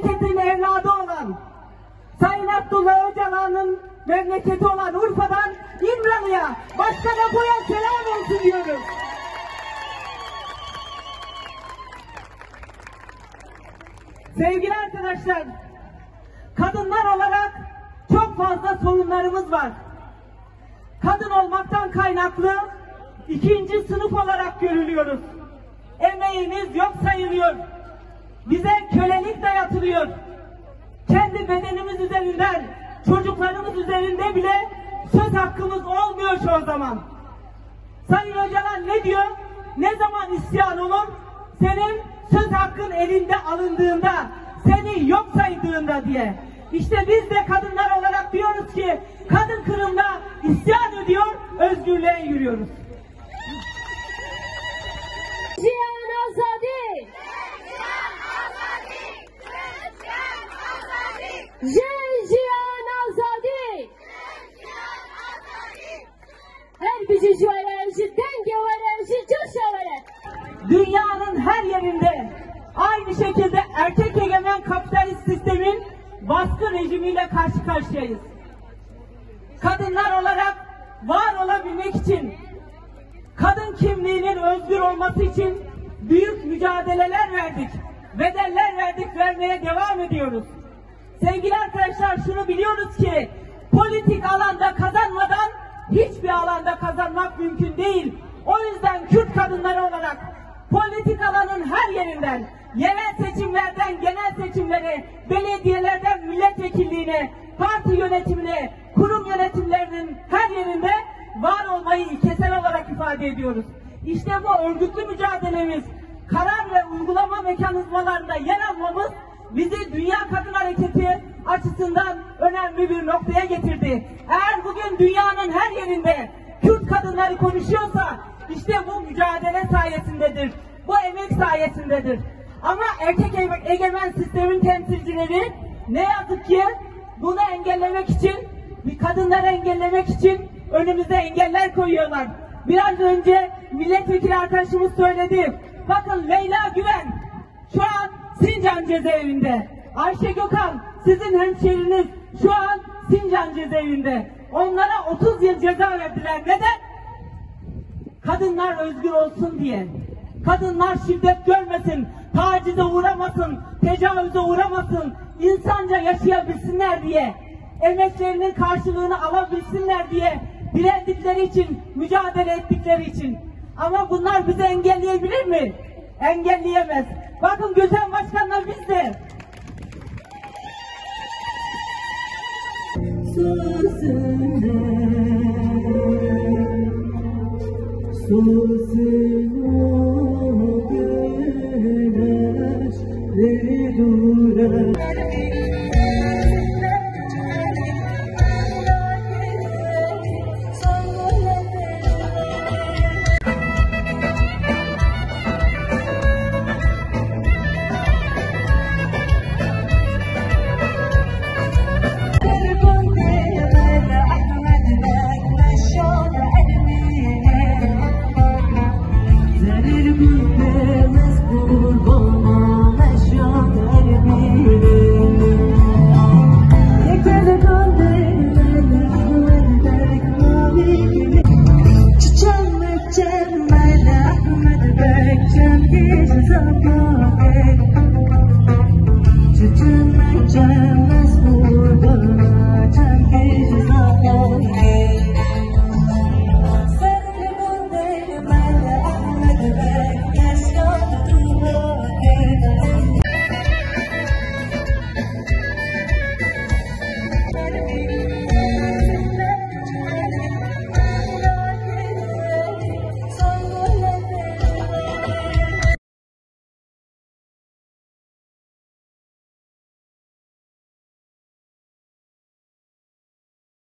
memleketin evladı olan, Sayın Abdullah Öcalan'ın memleketi olan Urfa'dan İmralı'ya, Başkan Apo'ya selam olsun diyoruz. Sevgili arkadaşlar, kadınlar olarak çok fazla sorunlarımız var. Kadın olmaktan kaynaklı ikinci sınıf olarak görülüyoruz. Emeğimiz yok sayılıyor. Bize kölelik dayatılıyor. Kendi bedenimiz üzerinden, çocuklarımız üzerinde bile söz hakkımız olmuyor çoğu zaman. Sayın Öcalan ne diyor? Ne zaman isyan olur? Senin söz hakkın elinde alındığında, seni yok saydığında diye. İşte biz de kadınlar olarak diyoruz ki, kadın Kırım'da isyan ediyor, özgürlüğe yürüyoruz. Cihan Azadi! Cihan Azadi! Her gücü şöyle, denge var, coşa var. Dünyanın her yerinde aynı şekilde erkek egemen kapitalist sistemin baskı rejimiyle karşı karşıyayız. Kadınlar olarak var olabilmek için, kadın kimliğinin özgür olması için büyük mücadeleler verdik, bedeller verdik, vermeye devam ediyoruz. Sevgili arkadaşlar, şunu biliyoruz ki politik alanda kazanmadan hiçbir alanda kazanmak mümkün değil. O yüzden Kürt kadınları olarak politik alanın her yerinden, yerel seçimlerden genel seçimlere, belediyelerden milletvekilliğine, parti yönetimine, kurum yönetimlerinin her yerinde var olmayı ilkesel olarak ifade ediyoruz. İşte bu örgütlü mücadelemiz, karar ve uygulama mekanizmalarında yer almamız bizi Dünya Kadın Hareketi açısından önemli bir noktaya getirdi. Eğer bugün dünyanın her yerinde Kürt kadınları konuşuyorsa işte bu mücadele sayesindedir, bu emek sayesindedir. Ama erkek egemen sistemin temsilcileri ne yazık ki bunu engellemek için, kadınları engellemek için önümüze engeller koyuyorlar. Biraz önce milletvekili arkadaşımız söyledi. Bakın Leyla Güven şu an Sincan cezaevinde. Ayşe Gökhan sizin hemşehriniz şu an Sincan cezaevinde. Onlara 30 yıl ceza verdiler. Neden? Kadınlar özgür olsun diye. Kadınlar şiddet görmesin, tacize uğramasın, tecavüze uğramasın, insanca yaşayabilsinler diye, emeklerinin karşılığını alabilsinler diye direndikleri için, mücadele ettikleri için. Ama bunlar bizi engelleyebilir mi? Engelleyemez. Bakın Gülten Başkan'la biz de. Ahmed Bey,